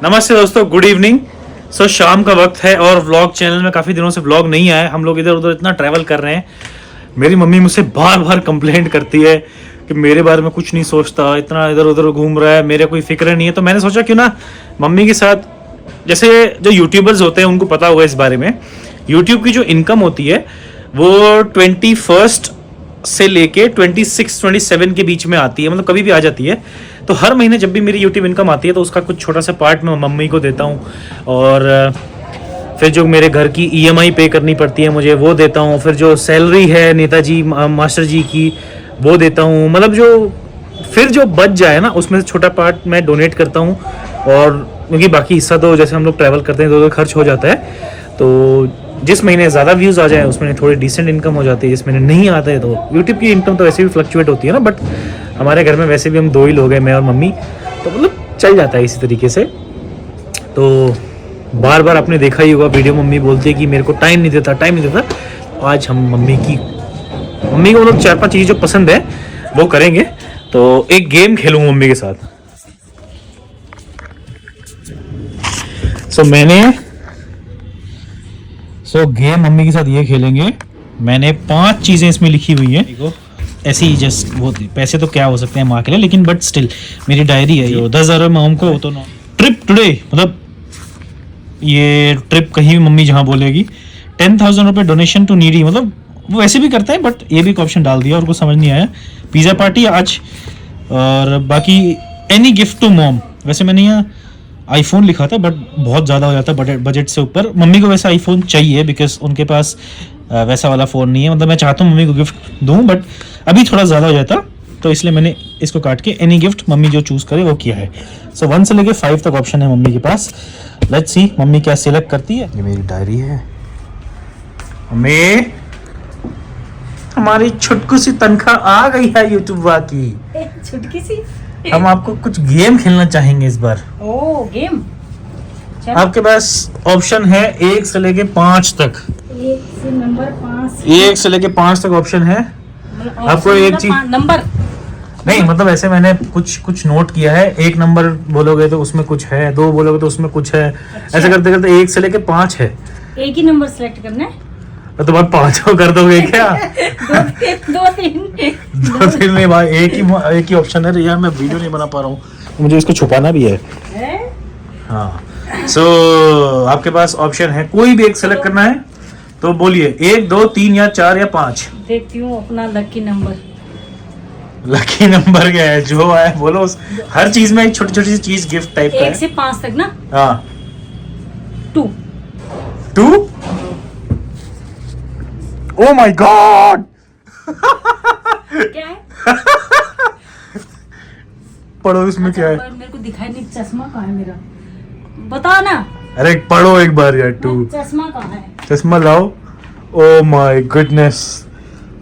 नमस्ते दोस्तों, good evening. सो शाम का वक्त है और व्लॉग चैनल में काफ़ी दिनों से व्लॉग नहीं आया। हम लोग इधर उधर इतना ट्रैवल कर रहे हैं। मेरी मम्मी मुझसे बार बार कंप्लेंट करती है कि मेरे बारे में कुछ नहीं सोचता, इतना इधर उधर घूम रहा है, मेरे कोई फिक्र नहीं है। तो मैंने सोचा क्यों ना मम्मी के साथ, जैसे जो यूट्यूबर्स होते हैं उनको पता होगा इस बारे में, यूट्यूब की जो इनकम होती है वो 21 से लेके 26-27 के बीच में आती है, मतलब कभी भी आ जाती है। तो हर महीने जब भी मेरी यूट्यूब इनकम आती है तो उसका कुछ छोटा सा पार्ट मैं मम्मी को देता हूँ, और फिर जो मेरे घर की EMI पे करनी पड़ती है मुझे वो देता हूँ, फिर जो सैलरी है नेताजी मास्टर जी की वो देता हूँ। मतलब जो बच जाए ना उसमें से छोटा पार्ट मैं डोनेट करता हूँ, और क्योंकि बाकी हिस्सा तो जैसे हम लोग ट्रैवल करते हैं तो खर्च हो जाता है। तो जिस महीने ज़्यादा व्यूज़ आ जाए उस महीने थोड़ी डिसेंट इनकम हो जाती है, जिस महीने नहीं आते है तो यूट्यूब की इनकम तो वैसे भी फ्लक्चुएट होती है ना। बट हमारे घर में वैसे भी हम 2 ही लोग हैं, मैं और मम्मी, तो मतलब चल जाता है इसी तरीके से। तो बार बार आपने देखा ही होगा वीडियो, मम्मी बोलती है कि मेरे को टाइम नहीं देता। आज हम मम्मी को मतलब 4-5 चीज़ जो पसंद है वो करेंगे। तो एक गेम खेलूँगा मम्मी के साथ। सो गेम मम्मी के साथ ये खेलेंगे। मैंने 5 चीज़ें इसमें लिखी हुई हैं। देखो ऐसे ही जस्ट वो पैसे तो क्या हो सकते हैं माँ के लिए, लेकिन बट स्टिल मेरी डायरी है ये। 10,000 माँ को तो ट्रिप टुडे, मतलब ये ट्रिप कहीं भी मम्मी जहाँ बोलेगी। 10,000 रुपये डोनेशन टू नीडी, मतलब वो वैसे भी करते हैं बट ये भी एक ऑप्शन डाल दिया और उनको समझ नहीं आया। पिज़्ज़ा पार्टी आज, और बाकी एनी गिफ्ट टू मॉम। वैसे मैंने यहाँ आईफोन लिखा था बट बहुत ज़्यादा हो जाता है बजट से ऊपर। मम्मी को वैसे आईफोन चाहिए बिकॉज उनके पास वैसा वाला फ़ोन नहीं है। मतलब मैं चाहता हूँ मम्मी को गिफ्ट दूँ बट अभी थोड़ा ज़्यादा हो जाता, तो इसलिए मैंने इसको काट के एनी गिफ्ट मम्मी जो चूज़ करे वो किया है। सो 1 से लेके 5 तक ऑप्शन है मम्मी के पास। लेट्स सी मम्मी क्या सिलेक्ट करती है। ये मेरी डायरी है। मम्मी, हमारी छुटकू सी तनख्वाह आ गई है यूट्यूब की। छुटकी सी। हम आपको कुछ गेम खेलना चाहेंगे इस बार। ओ गेम। आपके पास ऑप्शन है 1 से लेके 5 तक। 1 से नंबर 5। 1 से लेके 5 तक ऑप्शन है। आपको एक चीज नंबर नहीं, मतलब ऐसे मैंने कुछ नोट किया है। 1 नंबर बोलोगे तो उसमें कुछ है, 2 बोलोगे तो उसमें कुछ है। अच्छा। ऐसे करते करते 1 से लेके 5 है। एक ही नंबर सेलेक्ट करना है। तो बात 5 कर दोगे क्या? 2-3 नहीं भाई, एक ही ऑप्शन है यार। मैं वीडियो नहीं बना पा रहा हूँ, मुझे इसको छुपाना भी है। हाँ, सो आपके पास ऑप्शन है, कोई भी एक सेलेक्ट करना है तो बोलिए। 1, 2, 3 या 4 या 5। देखती हूँ अपना लकी नंबर। लकी नंबर क्या है? जो है बोलो। हर चीज में एक छोटी छोटी सी चीज गिफ्ट टाइप का है। 1 से 5 तक ना। हाँ। 2। ओ माय गॉड, क्या है? पढ़ो इसमें क्या है। मेरे को दिखाई नहीं, चश्मा कहाँ है मेरा? बताओ ना। अरे पढ़ो एक बार यार। 2 चश्मा कहाँ है? चश्मा लाओ। Oh my goodness,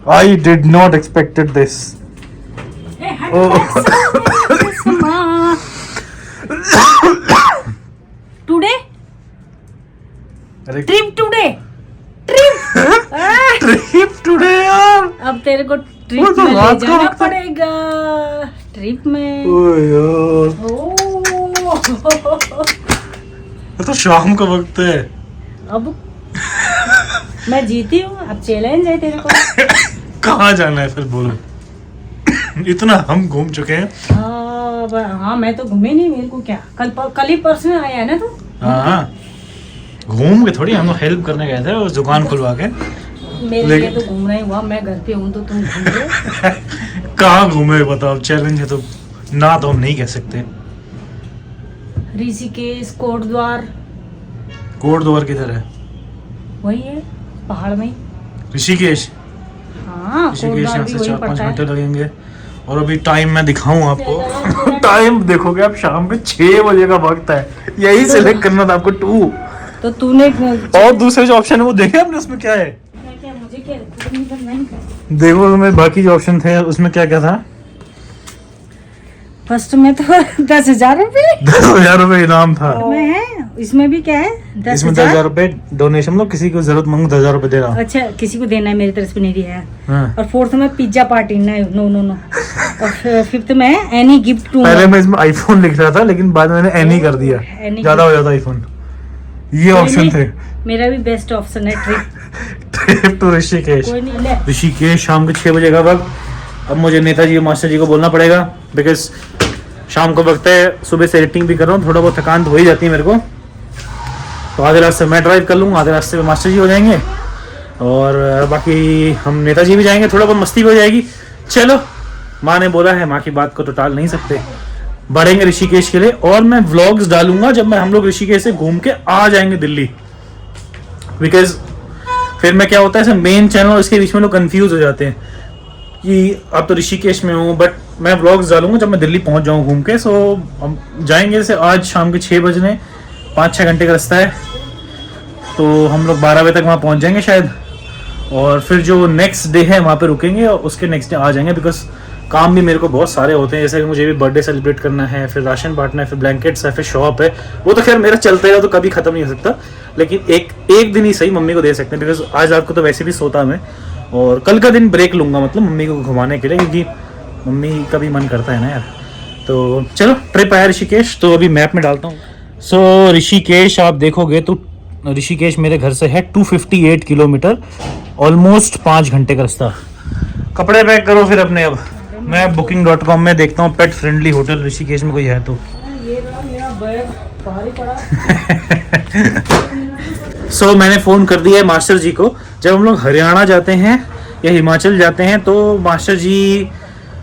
I did not expected this. Today trip today यार। अब तेरे को वो ट्रिप तो में ले रात का जाना वक्त है। पड़ेगा। ट्रिप में ओ यार, ये तो शाम का वक्त है। अब मैं जीती हूँ, अब चैलेंज है तेरे को। कहाँ जाना है फिर बोलो? इतना हम घूम चुके हैं। हाँ मैं तो घूमे नहीं, मेरे को क्या, कल ही परसों आया है ना तू। हाँ, घूम के थोड़ी, हम हेल्प करने गए थे उस दुकान खुलवा के। मेरे लिए तो घूमना ही हुआ, मैं घर पे हूँ तो तुम घूम रहे। कहाँ घूमे बताओ? चैलेंज है तो ना, तो हम नहीं कह सकते। ऋषिकेश, कोटद्वार। कोटद्वार किधर है? वही है पहाड़ में। ऋषिकेश। हाँ, ऋषिकेश कोटद्वार यहाँ भी से वही 4-5 पड़ता घंटे है। लगेंगे। और अभी टाइम मैं दिखाऊं आपको। टाइम देखोगे आप, शाम के 6 बजे का वक्त है। यही सिलेक्ट करना था आपको 2। तो तूने और दूसरे जो ऑप्शन है वो देखे आपने, उसमें क्या है? क्या मुझे क्या नहीं। देखो उसमें बाकी जो ऑप्शन थे उसमें क्या क्या था। फर्स्ट में तो 10,000 रुपए। 10,000 रुपए इनाम था। में है इसमें भी क्या है? इसमें 10,000 रुपए डोनेशन, मतलब किसी को जरूरतमंद 10,000 रुपए दे रहा हूँ। अच्छा, किसी को देना है, मेरी तरफ से नहीं दिया है। हाँ। और फोर्थ में पिज्जा पार्टी, नो। और फिफ्थ में एनी गिफ्ट टू। पहले मैं इसमें आईफोन लिख रहा था, लेकिन बाद में मैंने एनी कर दिया, ज्यादा हो जाता आईफोन। ये ऑप्शन थे। मेरा भी बेस्ट ऑप्शन है ट्रिप टू ऋषिकेश। ऋषिकेश शाम के 6 बजे का वक्त। अब मुझे नेताजी मास्टर जी को बोलना पड़ेगा, बिकॉज शाम को वक्त है, सुबह से एडिटिंग भी कर रहा हूँ, थोड़ा बहुत थकान तो हो ही जाती है मेरे को। तो आधे रास्ते मैं ड्राइव कर लूँगा, आधे रास्ते में मास्टर जी हो जाएंगे, और बाकी हम नेताजी भी जाएंगे, थोड़ा बहुत मस्ती भी हो जाएगी। चलो, माँ ने बोला है, माँ की बात को तो टाल नहीं सकते। बढ़ेंगे ऋषिकेश के लिए, और मैं व्लॉग्स डालूंगा जब मैं हम लोग ऋषिकेश से घूम के आ जाएंगे दिल्ली, बिकॉज फिर मैं क्या होता है, मेन चैनल और इसके बीच में लोग कंफ्यूज हो जाते हैं कि अब तो ऋषिकेश में हूँ, बट मैं व्लॉग्स डालूंगा जब मैं दिल्ली पहुंच जाऊँ घूम के। सो हम जाएंगे, जैसे आज शाम के 6 बजने 5-6 घंटे का रास्ता है, तो हम लोग 12 बजे तक वहाँ पहुँच जाएंगे शायद। और फिर जो नेक्स्ट डे है वहाँ पे रुकेंगे, और उसके नेक्स्ट डे आ जाएंगे, बिकॉज काम भी मेरे को बहुत सारे होते हैं, जैसे कि मुझे भी बर्थडे सेलिब्रेट करना है, फिर राशन बांटना है, फिर ब्लैंकेट्स है, फिर शॉप है। वो तो खैर मेरा चलता है, तो कभी खत्म नहीं हो सकता, लेकिन एक दिन ही सही मम्मी को दे सकते हैं, बिकॉज आज रात को तो वैसे भी सोता मैं, और कल का दिन ब्रेक लूँगा, मतलब मम्मी को घुमाने के लिए, क्योंकि मम्मी का भी मन करता है ना यार। तो चलो, ट्रिप आया ऋषिकेश, तो अभी मैप में डालता हूँ। सो ऋषिकेश आप देखोगे तो ऋषिकेश मेरे घर से है 258 किलोमीटर, ऑलमोस्ट 5 घंटे का रास्ता। कपड़े पैक करो फिर अपने। अब मैं booking.com में देखता हूँ पेट फ्रेंडली होटल ऋषिकेश में कोई है तो। मेरा बैग भारी पड़ा। सो मैंने फ़ोन कर दिया है मास्टर जी को। जब हम लोग हरियाणा जाते हैं या हिमाचल जाते हैं तो मास्टर जी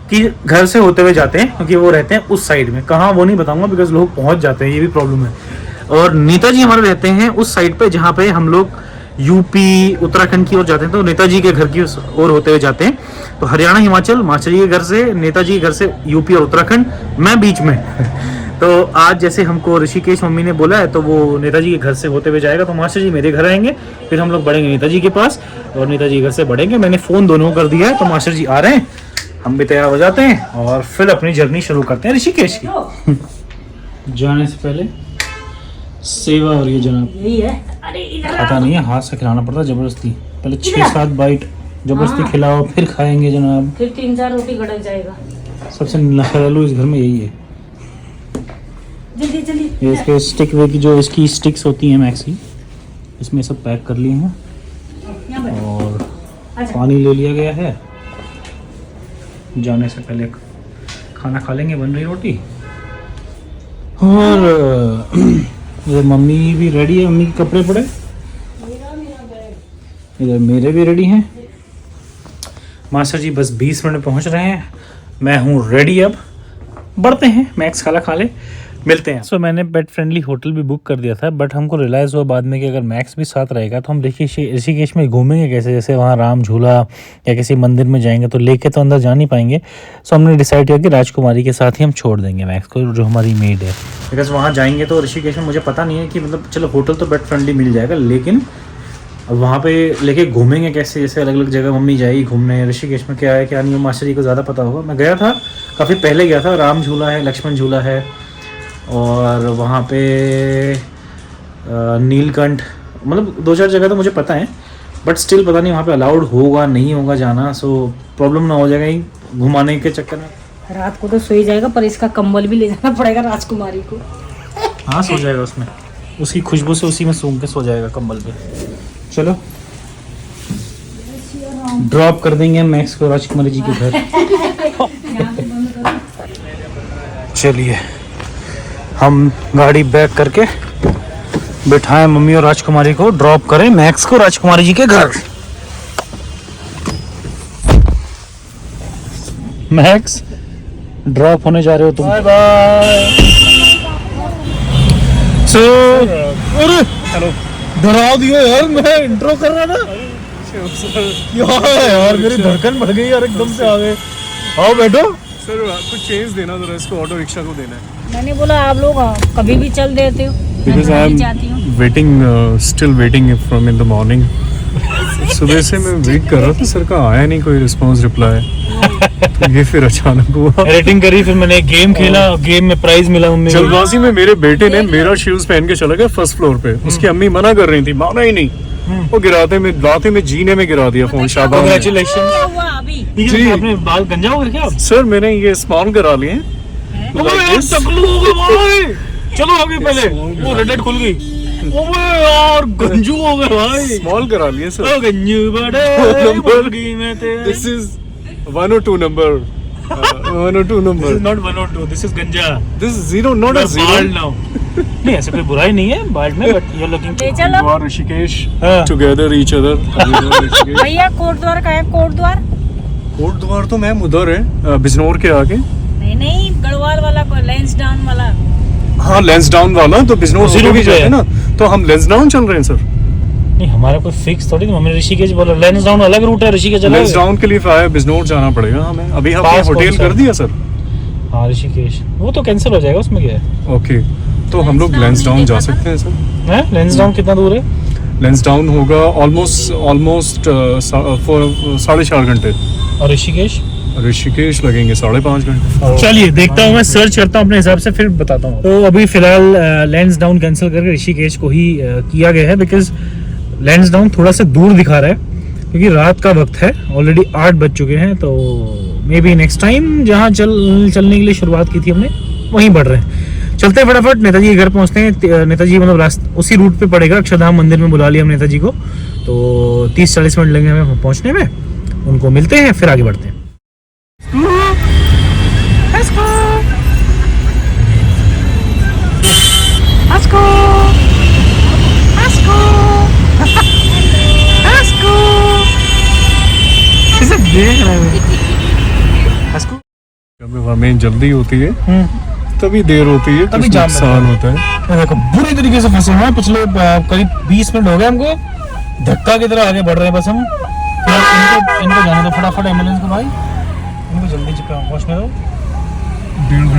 की घर से होते हुए जाते हैं, क्योंकि वो रहते हैं उस साइड में। कहाँ वो नहीं बताऊंगा, बिकॉज लोग पहुंच जाते हैं, ये भी प्रॉब्लम है। और नेताजी हमारे रहते हैं उस साइड पे जहाँ पे हम लोग यूपी उत्तराखंड की ओर जाते हैं, तो नेताजी के घर की ओर होते हुए जाते हैं। तो हरियाणा हिमाचल मास्टर जी के घर से, नेताजी के घर से यूपी और उत्तराखंड, मैं बीच में। तो आज जैसे हमको ऋषिकेश मम्मी ने बोला है, तो वो नेताजी के घर से होते हुए जाएगा, तो मास्टर जी मेरे घर आएंगे, फिर हम लोग बढ़ेंगे नेताजी के पास, और नेताजी के घर से बढ़ेंगे। मैंने फ़ोन दोनों को कर दिया है, तो मास्टर जी आ रहे हैं, हम भी तैयार हो जाते हैं और फिर अपनी जर्नी शुरू करते हैं ऋषिकेश की। जाने से पहले सेवा हो रही है जनाब। यही है। अरे इधर खाता नहीं है, हाथ से खिलाना पड़ता है जबरदस्ती। पहले 6-7 बाइट जबरदस्ती खिलाओ, फिर खाएंगे जनाब। फिर 3-4 रोटी गड़क जाएगा। सबसे नखरालू इस घर में यही है। जल्दी जल्दी। ये इसके स्टिक वे की जो इसकी स्टिक्स होती हैं मैक्स की, इसमें सब पैक कर लिए हैं, और पानी ले लिया गया है। जाने से पहले खाना खा लेंगे, बन रही रोटी। और इधर मम्मी भी रेडी है, मम्मी के कपड़े पड़े, इधर मेरे भी रेडी हैं। मास्टर जी बस 20 मिनट में पहुंच रहे हैं, मैं हूँ रेडी। अब बढ़ते हैं, मैक्स खाना खा ले, मिलते हैं। सो मैंने पेट फ्रेंडली होटल भी बुक कर दिया था, बट हमको रियलाइज़ हुआ बाद में कि अगर मैक्स भी साथ रहेगा तो हम ऋषिकेश में घूमेंगे कैसे। जैसे वहाँ राम झूला या किसी मंदिर में जाएंगे तो लेके तो अंदर जा नहीं पाएंगे। सो हमने डिसाइड किया कि राजकुमारी के साथ ही हम छोड़ देंगे मैक्स को, जो हमारी मेड है। बिकॉज वहाँ जाएंगे तो ऋषिकेश में मुझे पता नहीं है कि मतलब, चलो होटल तो पेट फ्रेंडली मिल जाएगा, लेकिन अब वहाँ पे लेके घूमेंगे कैसे। जैसे अलग अलग जगह मम्मी जाएगी घूमने, ऋषिकेश में क्या है क्या नहीं है मास्टर जी को ज़्यादा पता होगा। मैं गया था, काफ़ी पहले गया था, राम झूला है, लक्ष्मण झूला है, और वहाँ पे नीलकंठ, मतलब 2-4 जगह तो मुझे पता है, बट स्टिल पता नहीं वहाँ पे अलाउड होगा नहीं होगा जाना। सो प्रॉब्लम ना हो जाएगा ही घुमाने के चक्कर में। रात को तो सो ही जाएगा, पर इसका कंबल भी ले जाना पड़ेगा राजकुमारी को। हाँ, सो जाएगा उसमें, उसकी खुशबू से उसी में सूंघ के सो जाएगा कंबल पे। चलो ड्रॉप कर देंगे मैक्स को राजकुमारी जी के घर। चलिए हम गाड़ी बैक करके बिठाएं मम्मी और राजकुमारी को, ड्रॉप करें मैक्स को राजकुमारी जी के घर। मैक्स ड्रॉप होने जा रहे हो तुम। Bye bye. सो अरे हेलो, डरा दिया यार, मैं इंट्रो कर रहा था यार, मेरी धड़कन बढ़ गई यार, एकदम से आ गए। आओ बैठो। सर कुछ चेंज देना जरा, इसको ऑटो रिक्शा को देना है। मैंने बोला आप लोग कभी भी चल देते हो, Because I am जाती हूँ। waiting, still waiting from in the morning. सुबह से मैं वेट कर रहा था सर का, आया नहीं कोई रिस्पांस रिप्लाई। तो ये फिर अचानक हुआ। रेटिंग करी, फिर मैंने गेम खेला, गेम में प्राइज मिला मम्मी को। जल्दबाजी में मेरे बेटे ने मेरा शूज पहन के चला गया फर्स्ट फ्लोर पे। उसकी अम्मी मना कर रही थी, माना ही नहीं। वो लाते में जीने में गिरा दिया फोन। शाबाश कांग्रेचुलेशन। क्या हुआ अभी? जी। आपने बाल गंजा हो गए क्या? सर मैंने ये स्मॉल करा लिए। चलो आगे पहले, वो रेड खुल गई। ओए यार गंजू हो गए भाई। स्मॉल करा लिए सर। ओ गंजू बड़े मुर्गी में तेरे। This is 1 or 2 number. 1 or 2 number. This is not 1 or 2, this is gंजा। This is 0, not a 0. Bald now। नहीं ऐसे कोई बुराई नहीं है बाल्ड में, बट you're looking ले चलो You are ऋषिकेश हाँ। together each other. ऋषिकेश। भैया, कोट द्वार का है? कोट द्वार कोट द्वार तो मैम उधर है, बिजनौर के आगे। नहीं, गढ़वाल वाला को, लेंसडाउन वाला। हाँ लेंसडाउन वाला तो बिजनौर जीरो जीरो भी भी जाते है। हैं ना, तो हम लेंसडाउन चल रहे हैं सर। नहीं हमारा कोई फिक्स थोड़ी, हमने ऋषिकेश बोला। लेंसडाउन अलग रूट है, ऋषिकेश अलग है। लेंसडाउन के लिए फिर बिजनौर जाना पड़ेगा हमें। अभी हमने पास कौन होटल सा? कर दिया सर। हाँ ऋषिकेश, वो तो कैंसिल हो जाएगा, उसमें क्या है। ओके, तो हम लोग लेंसडाउन जा सकते हैं सर। हैं लेंसडाउन कितना दूर है? लेंसडाउन होगा ऑलमोस्ट 4.5 घंटे। और ऋषिकेश? ऋषिकेश लगेंगे 5.5 घंटे। चलिए देखता हूँ, मैं सर्च करता हूँ अपने हिसाब से, फिर बताता हूँ। तो अभी फिलहाल लेंसडाउन कैंसिल करके ऋषिकेश को ही किया गया है, बिकॉज लेंसडाउन थोड़ा सा दूर दिखा रहा है, क्योंकि रात का वक्त है, ऑलरेडी 8 बज चुके हैं। तो मे बी नेक्स्ट टाइम जहाँ चलने के लिए शुरुआत की थी हमने, वहीं बढ़ रहे हैं। चलते हैं फटाफट, नेताजी के घर पहुँचते हैं। नेताजी मतलब रास्ता उसी रूट पे पड़ेगा, अक्षरधाम मंदिर में बुला लिया हम नेताजी को। तो 30-40 मिनट लगेंगे हमें पहुँचने में। उनको मिलते हैं, फिर आगे बढ़ते हैं। Let's go. Let's go. Let's go. Let's go. किसे देख रहे हो? Let's go. जब हमें जल्दी होती है तभी देर होती है, तभी कुछ जाम नुकसान होता है। देखो बुरी तरीके से फंसे हुए हैं, पिछले करीब 20 मिनट हो गए हमको, धक्का की तरह आगे बढ़ रहे हैं बस हम। इनको जाने दो फटाफट एम्बुलेंस को भाई, इनको जल्दी पहुंचने दो। 1.5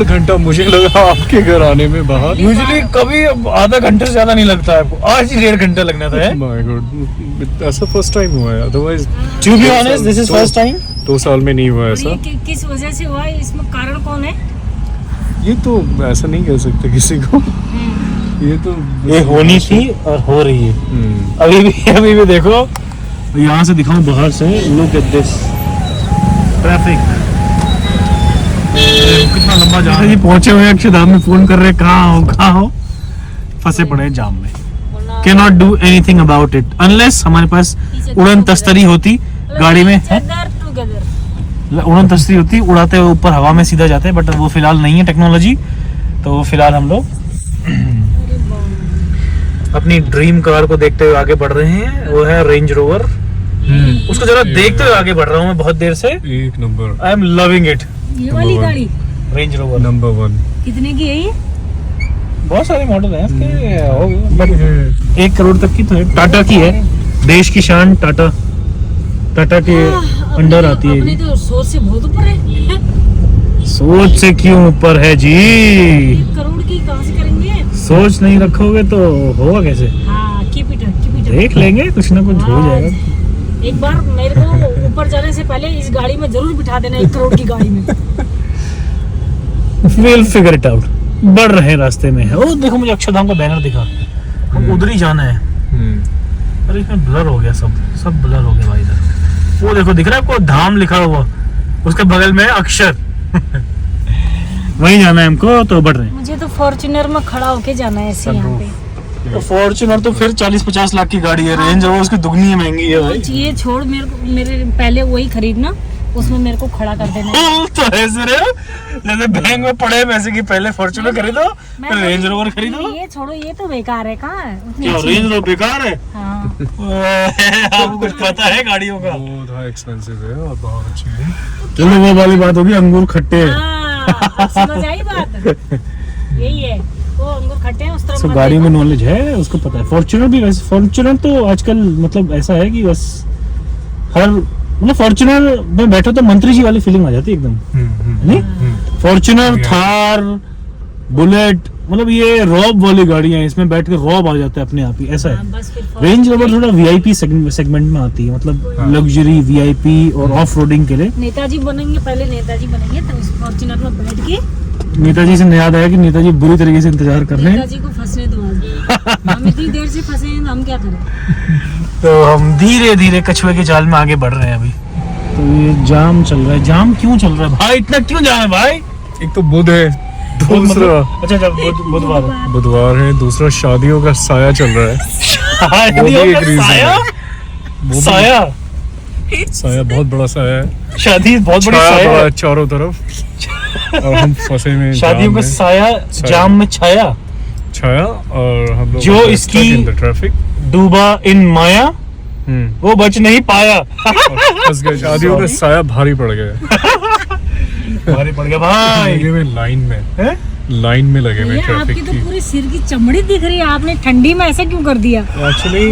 घंटा मुझे लगा आपके घर आने में बाहर। यूजुअली कभी आधा घंटे से ज्यादा नहीं लगता है आपको, आज ही 1.5 घंटा लगना था। माय गॉड, ऐसा फर्स्ट टाइम हुआ है, otherwise to be honest this is first time. 2 साल में नहीं हुआ और ऐसा। ये किस वजह से हुआ है? इसमें कारण कौन है? ये तो ऐसा नहीं कह सकते किसी को। ये तो ये होनी थी और हो रही है। अभी भी देखो, यहाँ से दिखाऊं बाहर से, लुक एट दिस ट्रैफिक, कितना लंबा जाम है। पहुंचे हुए अक्षरधाम में, फोन कर रहे कहाँ हो, फंसे पड़े हैं जाम में। Can not do anything about it unless हमारे पास उड़न तस्तरी होती गाड़ी में। उड़न तस्तरी होती, उड़ाते हुए ऊपर हवा में सीधा जाते, बट वो फिलहाल नहीं है टेक्नोलॉजी। तो फिलहाल हम लोग अपनी ड्रीम कार को देखते हुए आगे बढ़ रहे हैं, वो है रेंज रोवर। उसको जरा देखते हुए आगे बढ़ रहा हूँ मैं बहुत देर से। एक number, I am loving it. ये वाली गाड़ी रेंज रोवर नंबर 1। कितने की है ये? बहुत सारे मॉडल हैं इसके, बट 1 करोड़ तक की तो है। टाटा की है, देश की शान टाटा। टाटा के अंडर आती है। अपनी तो सोच से बहुत ऊपर है। सोच से क्यों ऊपर है जी? 1 करोड़ की कहाँ से करेंगे? सोच नहीं रखोगे तो होगा कैसे? हाँ, कीप इट देख लेंगे, कुछ ना कुछ हो जाएगा। एक बार मेरे को ऊपर जाने से पहले इस गाड़ी में जरूर बिठा देना, 1 करोड़ की गाड़ी में। We'll figure it out। बढ़ रहे हैं रास्ते में। ओ देखो, मुझे अक्षरधाम का बैनर दिखा, हम उधर ही जाना है। अरे इसमें ब्लर हो गया, सब ब्लर हो गया भाई इधर। वो देखो, दिख रहा है आपको धाम लिखा हुआ, उसके बगल में है अक्षर। वहीं जाना है हमको, तो बढ़ रहे हैं। मुझे तो फॉर्च्यूनर में खड़ा होके जाना है ऐसे यहाँ पे। तो फॉर्च्यूनर तो फिर 40-50 लाख की गाड़ी है। रेंज रोवर उसकी दुगनी महंगी है भाई। ये छोड़, मेरे पहले वही खरीदना, उसमें मेरे को खड़ा कर देना। तो ऐसे रे, जैसे बैंक में पड़े पैसे की, पहले फॉर्च्यूनर खरीदो फिर रेंज रोवर खरीदो। ये छोड़ो, ये तो बेकार है। कहाँ है उतनी क्या अच्छी? रेंज रोवर बेकार है? हाँ। आपको कुछ पता है गाड़ियों का? बहुत एक्सपेंसिव है और बहुत अच्छी है। चलो वो वाली बात होगी, अंगूर खट्टे हैं। हाँ, अब समझ आई बात। यही है, वो अंगूर खट्टे हैं, उस तरफ मत गाड़ी देखो। में नॉलेज है, उसको पता है। फॉर्च्यूनर भी वैसे, फॉर्च्यूनर तो आजकल मतलब ऐसा है कि बस हर मतलब फॉर्च्यूनर में बैठो तो मंत्री जी वाली फीलिंग आ जाती है एकदम, नहीं? फॉर्च्यूनर, थार, बुलेट, मतलब ये रॉब वाली गाड़ियां हैं, इसमें बैठ के रॉब आ जाता है अपने आप ही, ऐसा हाँ, है। बस फिर रेंज रोवर थोड़ा वीआईपी सेगमेंट में आती है, मतलब लग्जरी वीआईपी और ऑफ रोडिंग के लिए। नेताजी बनेंगे, पहले नेताजी बनेंगे तो उस फॉर्च्यूनर में बैठ के नेताजी से याद आया कि नेताजी बुरी तरीके से इंतजार कर रहे हैं, नेताजी को फंसने दो आज। हम इतनी देर से फंसे हैं तो हम क्या करें। तो हम धीरे धीरे कछुए के जाल में आगे बढ़ रहे हैं अभी। तो ये जाम चल रहा है, जाम क्यों चल रहा है भाई, इतना क्यों जाम है भाई? एक तो बुध है, दूसरा अच्छा बुधवार बुधवार है, दूसरा शादियों का साया चल रहा है। वो भी एक रीजन है। वो भी- साया साया बहुत बड़ा साया है, शादी बहुत बड़ी छाया साया बड़ा है। है चारों तरफ, और हम फंसे में शादियों जाम का में, साया जाम में छाया, छाया, और हम लोग जो इसकी- ट्रैफिक डूबा इन माया वो बच नहीं पाया। फंस गए। शादियों का साया भारी पड़ गया, भारी पड़ गया भाई। लगे हुए लाइन में, हैं? लाइन में लगे हुए ये आपकी ट्रैफिक तो की। पूरी सिर की चमड़ी दिख रही है, आपने ठंडी में ऐसा क्यों कर दिया? एक्चुअली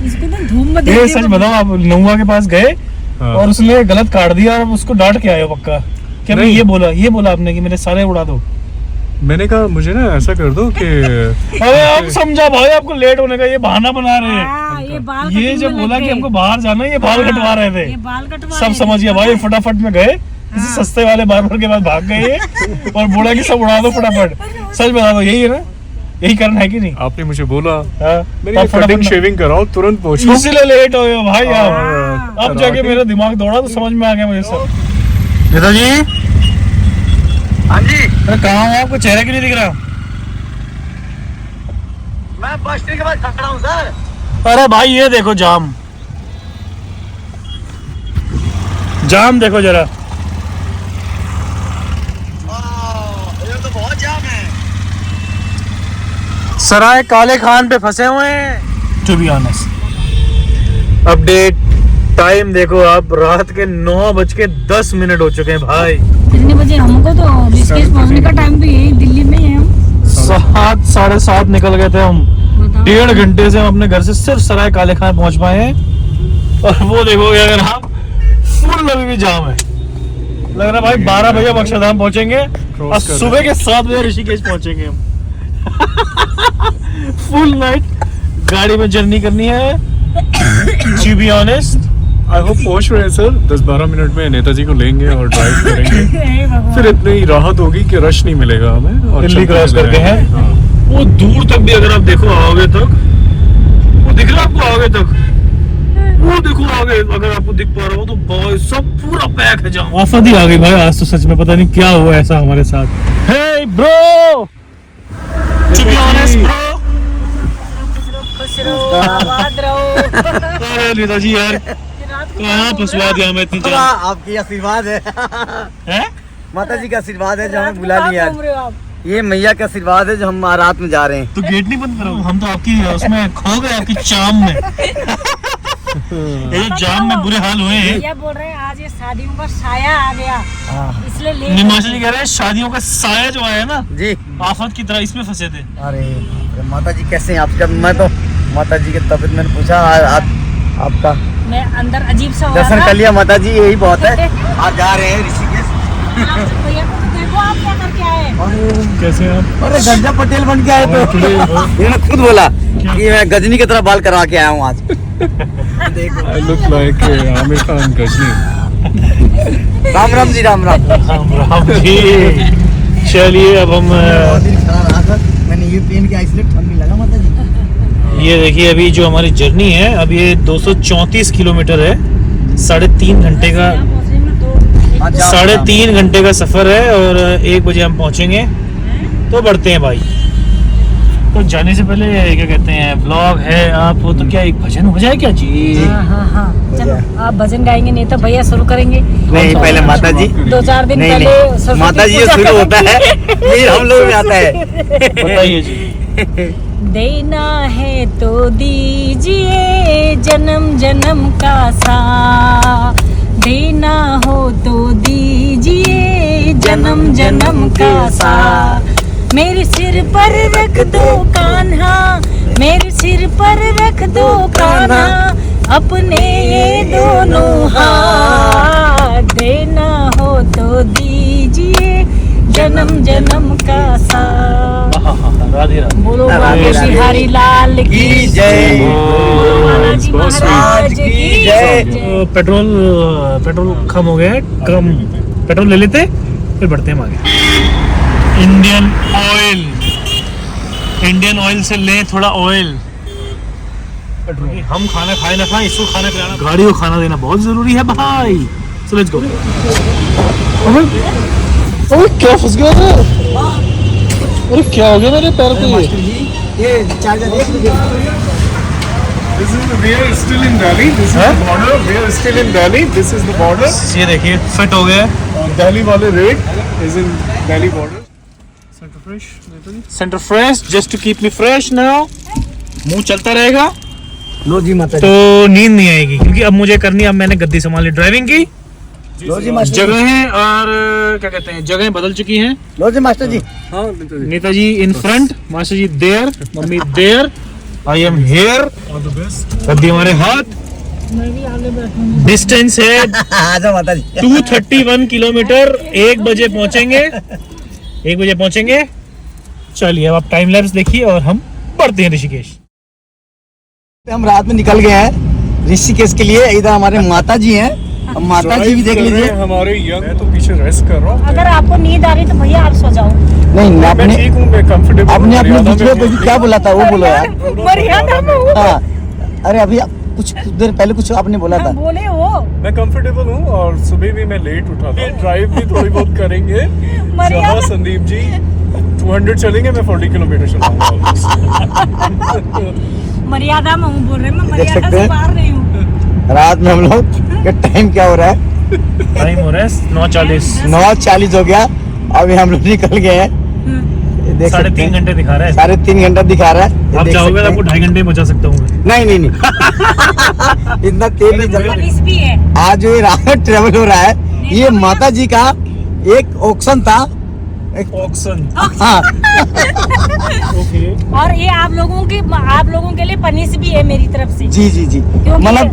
इसको तो धूप में ये देख सच बताओ, आप नौवा के पास गए और उसने गलत काट दिया और उसको डांट के आए हो पक्का कि अभी नहीं। ये बोला आपने कि मेरे सारे उड़ा दो। मैंने कहा मुझे ना ऐसा कर दो कि अरे आप समझा भाई, आपको लेट होने का ये बहाना बना रहे हैं। हाँ, ये बाल ये कटिंग जब में बोला लग कि गए। हमको बाहर जाना है, ये बाल हाँ, कटवा रहे ये थे। बाल कटवा सब रहे समझ थे। गया भाई, फटाफट में गए किसी सस्ते वाले बार्बर के पास भाग गए और बोला कि सब उड़ा दो फटाफट। सच बता दो, यही है ना, यही करना है कि नहीं? आपने मुझे बोला हाँ, मेरी तब फटाफट कटिंग में- शेविंग कराओ, तुरंत पहुंचो। इसीलिए लेट हो गए भाई आप। हाँ, अब जाके करा के- मेरा दिमाग दौड़ा तो समझ में आ गया मुझे सब। नेताजी, हाँ जी, अरे कहाँ हो, आपको चेहरा क्यों नहीं दिख रहा? मैं बस स्टैंड के पास खड़ा हूँ सर। अरे भाई ये देखो जाम, जाम देखो जरा। ये तो बहुत जाम है। सराय काले खान पे फंसे हुए हैं। To be honest, update time देखो आप, रात के 9:10 हो चुके हैं भाई। कितने बजे? हमको तो ऋषिकेश पहुंचने का टाइम भी यही दिल्ली में ही है हम। 7 साढ़े 7 निकल गए थे हम। बताओ। 1.5 घंटे से हम अपने घर से सिर्फ सराय काले खान पहुंच पाए हैं, और वो देखोगे अगर आप फुल अभी भी जाम है। लग रहा है भाई 12 बजे अक्षरधाम पहुंचेंगे और कर सुबह के 7 बजे ऋषिकेश पहुंचेंगे हम। फुल नाइट गाड़ी में जर्नी करनी है। To be honest, I hope पहुंच रहे हैं सर, 10-12 मिनट में नेताजी को लेंगे और ड्राइव करेंगे। हे भगवान। फिर इतनी राहत होगी कि रश नहीं मिलेगा हमें, और दिल्ली चलते क्रॉस चले करके जाएंगे। हैं। हाँ। वो दूर तक भी अगर आप देखो आओगे तक, वो दिख रहा है आपको आगे तक, वो देखो आगे अगर आपको दिख पा रहा हो तो भाई सब पूरा पैक है जाम। आफत ही आ गई भाई आज तो, सच में पता नहीं क्या हुआ ऐसा हमारे साथ। Hey bro, to be honest bro, खुश रहो, आबाद रहो। अरे नेताजी यार रात को कहाँ फंसवा दिया हमें इतनी हाँ, जाम आपकी आशीर्वाद है। है। माता जी का आशीर्वाद है जो रात हमें को बुला कहाँ लिया। घूम रहे हो आप? ये मैया का आशीर्वाद है जो हम रात में जा रहे हैं। तो गेट नहीं बंद करो, हम तो आपकी उसमें खो गए, आपकी चाम में। ये जो जाम में बुरे हाल हुए हैं। भैया बोल रहे हैं आज ये शादियों का साया आ गया, इसलिए ले निमाशा जी कह रहे हैं शादियों का साया जो आया ना जी। आफत की तरह, इसमें फंसे थे। अरे माता जी कैसे हैं आप? जब मैं तो माता जी की तबीयत मैंने पूछा आपका मैं अंदर अजीब सा हो रहा दर्शन था। कर लिया। माता जी यही बहुत है। आज जा रहे हैं ऋषिकेश। आप भैया को तो देखो आप क्या करके आए। कैसे आप? अरे गंजा पटेल बन के आए तो इन्होंने खुद बोला कि मैं गजनी की तरह बाल करवा के आया हूँ आज। देखो I look like Aamir Khan Ghazni. Ram Ram ji, Ram Ram. Ram Ram ji. चलिए अब हम बहुत दिन खड़ा रहा था, मैंने ये पेन के इसलिए ठंड नहीं लगा माता जी। ये देखिए अभी जो हमारी जर्नी है, अब ये 234 किलोमीटर है, 3.5 घंटे का, यहाँ पहुंचने में तो आज जाओ, 3.5 घंटे का सफर है और 1 बजे हम पहुंचेंगे। तो बढ़ते हैं भाई। तो जाने से पहले क्या कहते हैं, ब्लॉग है आप तो क्या एक भजन हो जाए क्या जी? हाँ चलो आप भजन गाएंगे, नहीं तो भैया शुरू करेंगे। नहीं पहले माता जी। 2-4 दिन नहीं, पहले नहीं, सरस्वती माता जी पूजा शुरू होता है, करेंगे। फिर हम लोग में आता है। बताइए जी। देना है तो दीजिए जन्म जन्म का साथ, देना हो तो दीजिए जन्म जन्म का साथ। मेरे सिर पर रख दो कान्हा, मेरे सिर पर रख दो कान्हा, अपने ये दोनों हाथ। देना हो तो दीजिए जन्म जन्म का साथ। राधे राधे। बोलो राधे बाबा राधे। बिहारी लाल की की जय। बोलो बालाजी महाराज की जय। जय। पेट्रोल कम हो गया है, कम पेट्रोल ले लेते फिर बढ़ते हैं हम आगे। इंडियन ऑयल से लें थोड़ा ऑयल। हम खाना खाए ना खाए, इसको खाना खिलाना, गाड़ी को खाना देना बहुत जरूरी है भाई। So let's go. ओए क्या फंस गया था? अरे क्या हो गया मेरे पैर पे? ये चार्जर देख लीजिए। This is we are still in Delhi. This is the border. We are still in Delhi. This is the border. ये देखिए फिट हो गया। Delhi वाले rate is in Delhi border. Center fresh. Center fresh just to keep me fresh now. मुंह चलता रहेगा लो जी माता तो जी। नींद नहीं आएगी, क्योंकि अब मुझे करनी है, अब मैंने गद्दी संभाली ड्राइविंग की। लो जी मास्टर जी। जगहें और क्या कहते हैं, जगहें बदल चुकी हैं। लो जी मास्टर जी। हाँ Netaji in front, master ji there, mummy there, I am here. all the best. गद्दी हमारे हाथ। मैं भी आगे बैठूंगी। डिस्टेंस है आजा माता जी। 231 किलोमीटर। 1 बजे पहुंचेंगे, 1 बजे पहुंचेंगे। चलिए अब आप टाइम लैप्स देखिए और हम बढ़ते हैं ऋषिकेश। हम रात में निकल गए हैं ऋषिकेश के लिए। इधर हमारे माता जी हैं, अब माता जी भी देख Drive कर रहे लीजिए। हैं हमारे यंग। मैं तो पीछे रेस्ट कर रहा हूँ। अगर आपको नींद आ रही तो भैया आप सो जाओ। नहीं मैं आपने ठीक हूँ, मैं कंफर्टेबल। आपने अपने दूसरे को क्या बोला था वो बोलो यार। मर्यादा में हूँ। हाँ अरे अभी कुछ देर पहले कुछ आपने बोला था। बोले वो मैं कंफर्टेबल हूँ और सुबह भी मैं लेट उठा था। ड्राइव भी थोड़ी बहुत करेंगे। मर्यादा। जहाँ संदीप जी 200 चलेंगे, मैं 40 किलोमीटर चलाऊंगा। मर्यादा में हूँ बोल रहे, मैं देख मर्यादा सकते से हैं। बाहर नहीं हूँ। रात में हम लोग का टाइम क्या हो रहा है? टाइम हो रहा है 9:40। 9:40 हो गया। अभी हम लोग निकल गए हैं। ये देख सकते 3.5 हैं। घंटे दिखा रहा है। 3.5 घंटा दिखा रहा है। ये आप देख चाहोगे सकते तो आपको हैं। 2.5 घंटे में पहुंचा सकता हूँ मैं। नहीं नहीं नहीं इतना तेज नहीं चल रहा। पुलिस भी है। आज जो ये रात ट्रेवल हो रहा है, ये माता जी का एक ऑक्शन था। एक ऑक्शन। हाँ ओके। और ये आप लोगों के लिए पनिश भी है मेरी तरफ से, जी जी जी क्योंकि मतलब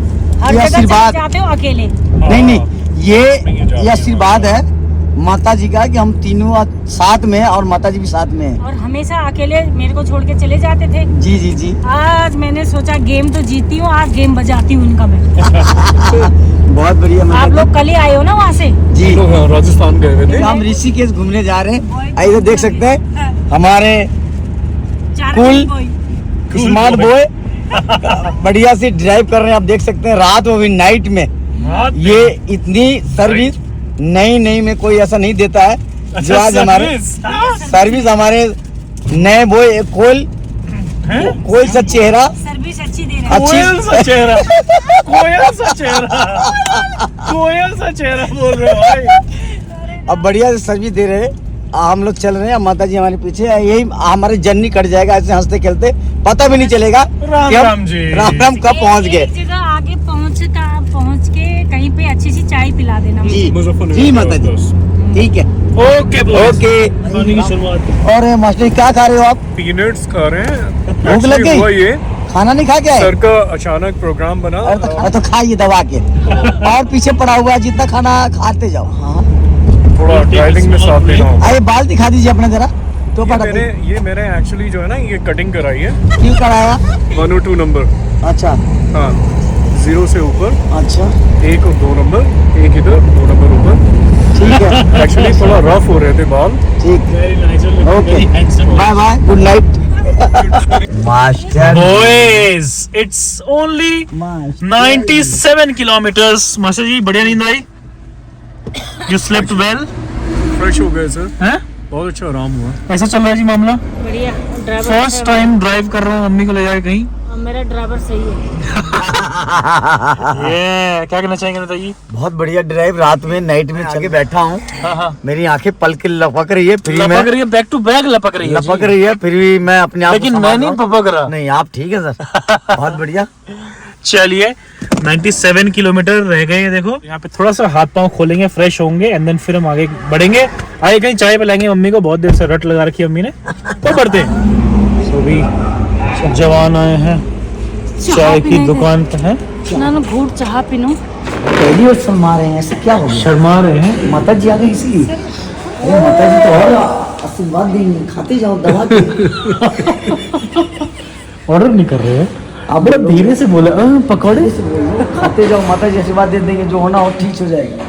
हर ये जगह चले आशीर्वाद जाते हो अकेले। नहीं नहीं ये आशीर्वाद है माता जी का कि हम तीनों साथ में हैं और माता जी भी साथ में हैं। और हमेशा अकेले मेरे को छोड़ के चले जाते थे। जी जी जी आज मैंने सोचा गेम तो जीती हूँ, आज गेम बजाती हूँ इनका मैं। बहुत बढ़िया आप माता लोग कल ही आए हो ना वहाँ से? जी। जी लोग राजस्थान गए हुए थे। हम ऋषिकेश घूमने जा रहे हैं। इधर देख सकते हैं हमारे चार Cool। स्मार्ट बॉय बढ़िया से ड्राइव कर रहे हैं। आप देख सकते हैं रात में भी नाइट में ये इतनी सर्विस नई में कोई ऐसा नहीं देता है जो आज हमारे सर्विस हमारे नए बॉय कोई सा चेहरा सर्विस अच्छी दे रहे हैं। कोयल सा चेहरा, कोयल सा चेहरा, कोयल सा चेहरा बोल रहे हो भाई। अब बढ़िया से सर्विस दे रहे हैं। हम लोग चल रहे हैं, माता जी हमारे पीछे है। यही हमारी जर्नी कट जाएगा ऐसे हंसते खेलते, पता भी नहीं चलेगा राम कि हम राम जी। राम कब पहुंच एक गए। जगह आगे पहुँच के कहीं पे अच्छी सी चाय पिला देना मुझे। जी मुजफ्फरनगर जी माता जी ठीक है ओके ओके। खाने की शुरुआत। और मास्टर जी क्या खा रहे हो आप? पीनट्स खा रहे हैं। भूख लग Actually गई? हुआ ये खाना नहीं खा के आए? सर का अचानक प्रोग्राम बना। अरे तो खाइए दबा के और पीछे पड़ा हुआ है, जितना खाना खाते जाओ। हाँ थोड़ा ड्राइविंग में साथ देना होगा। आइए बाल दिखा दीजिए अपना जरा। तो ये मैंने एक्चुअली जो है ना ये कटिंग कराई है। क्यों कराया? 102 नंबर। अच्छा हाँ 0 से ऊपर अच्छा 1 और 2 नंबर, 1 इधर 2 नंबर ऊपर। ठीक है एक्चुअली थोड़ा रफ हो रहे थे बाल। ठीक okay bye bye good night master Boys, it's only 97 kilometers. Master ji बढ़िया नींद आई? You slept well? फ्रेश हो गए सर, हैं? बहुत अच्छा आराम हुआ। ऐसा चल रहा है जी मामला? बढ़िया ड्राइवर। फर्स्ट टाइम ड्राइव कर रहा हूँ, मम्मी को ले जाके कहीं। मेरा ड्राइवर सही है। ये क्या कहना चाहेंगे नेता जी? बहुत बढ़िया ड्राइव। रात में नाइट में आगे बैठा हूँ, हाँ हाँ मेरी आंखें पल के लपक रही है, फिर भी मैं लपक रही है, बैक टू बैक लपक रही है लपक जी। रही है, फिर भी मैं अपने आप को लेकिन संभाल मैं रहा नहीं हूँ। पपक रहा। नहीं आप ठीक है सर बहुत बढ़िया। चलिए 97 किलोमीटर रह गए हैं। देखो यहाँ पे थोड़ा सा हाथ पांव खोलेंगे, फ्रेश होंगे, एंड देन फिर हम आगे बढ़ेंगे। आगे कहीं चाय पिलाएंगे मम्मी को, बहुत देर से रट लगा रखी है मम्मी ने, तो बढ़ते हैं। तो भी सब जवान आए हैं, चाय की दुकान पे हैं। ना घूट चाह पीनू। पहली और शर्मा रहे हैं, ऐसा क्या हो गया? शर्मा रहे हैं। माता जी आ गई इसलिए। अरे माता जी तो और आशीर्वाद देंगे, खाते जाओ दबा के। ऑर्डर नहीं कर रहे हैं आप, बड़ा धीरे से बोला पकौड़े। खाते जाओ, माता जी आशीर्वाद दे देंगे, जो होना हो ठीक हो जाएगा।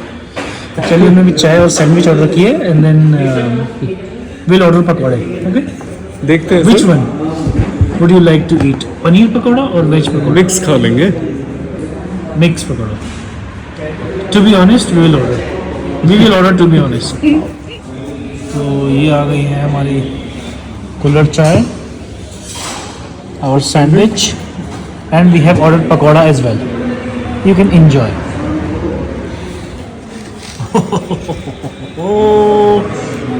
तो चलिए हमने भी चाय और सैंडविच ऑर्डर किए एंड देन विल ऑर्डर पकौड़े। ओके, देखते हैं which sir. One would you like to eat, paneer pakoda और वेज पकौड़ा? मिक्स खा लेंगे। Mix pakoda. To be honest we will order to be honest. तो ये आ गई है हमारी कुल्हड़ चाय और sandwich and we have order pakoda as well, you can enjoy.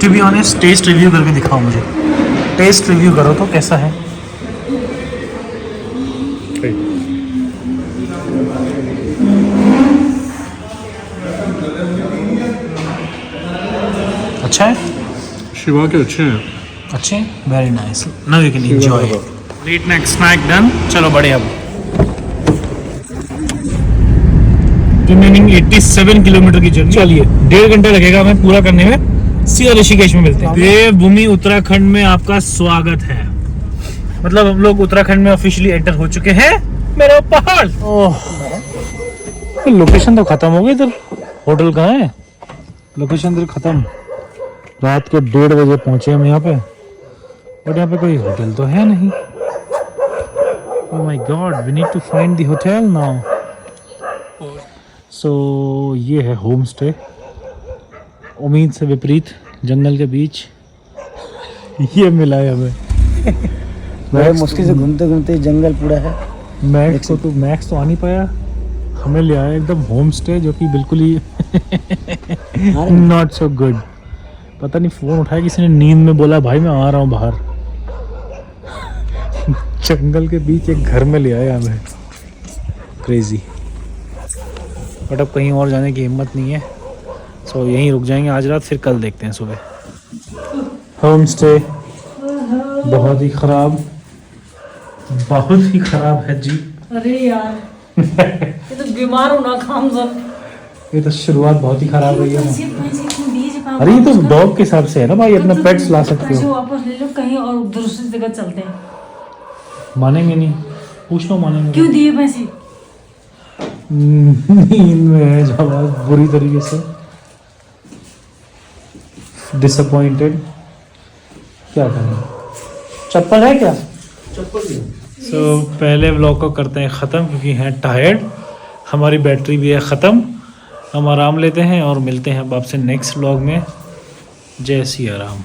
To be honest taste review करके दिखाओ मुझे, टेस्ट रिव्यू करो तो कैसा है। अच्छा है, शिवा के अच्छे हैं। अच्छे, very nice, now you can enjoy. Late night snack done. चलो बढ़िया। रिमेनिंग 87 किलोमीटर की जर्नी, चलिए 1.5 घंटा लगेगा हमें पूरा करने में। सीधा ऋषिकेश में मिलते हैं। देवभूमि उत्तराखंड में आपका स्वागत है। मतलब हम लोग उत्तराखंड में ऑफिशियली एंटर हो चुके हैं। मेरा पहाड़, लोकेशन तो खत्म हो गई इधर। होटल कहाँ है? लोकेशन इधर खत्म। रात के 1:30 बजे पहुंचे हम यहाँ पे, बट यहाँ पे कोई होटल तो है नहीं। Oh my god, we need to find the hotel now. So ये है होम स्टे, उम्मीद से विपरीत, जंगल के बीच ये मिला है हमें। बड़े मुश्किल से घूमते घूमते जंगल पूरा है। मैक्स तो आ नहीं पाया, हमें ले आया एकदम होम स्टे जो कि बिल्कुल ही नॉट सो गुड। पता नहीं फोन उठाया किसी ने, नींद में बोला भाई मैं आ रहा हूँ बाहर। जंगल के बीच एक घर में ले आया हमें, क्रेजी। बट अब कहीं और जाने की हिम्मत नहीं है, सो यहीं रुक जाएंगे आज रात, फिर कल देखते हैं सुबह। होम स्टे बहुत ही खराब है जी। अरे यार ये तो बीमार होना काम सब। ये तो शुरुआत बहुत ही खराब रही है। पैसे क्यों दिए जब आप अरे ये तो वापस डॉग के हिसाब से है ना भाई, अपना तो पेट्स ला सकते पैसे हो। वापस ले लो, कहीं और दूसरी जगह चलते हैं। मानेंगे नहीं, पूछ लो मानेंगे। क्यों दिए पैसे? नींद में है जवाब बुरी तरीके से, डिसअपॉइंटेड। क्या करें, चप्पल है क्या? सो पहले व्लॉग को करते हैं ख़त्म क्योंकि हैं टायर्ड, हमारी बैटरी भी है ख़त्म। हम आराम लेते हैं और मिलते हैं अब आपसे नेक्स्ट व्लॉग में। जय सिया राम।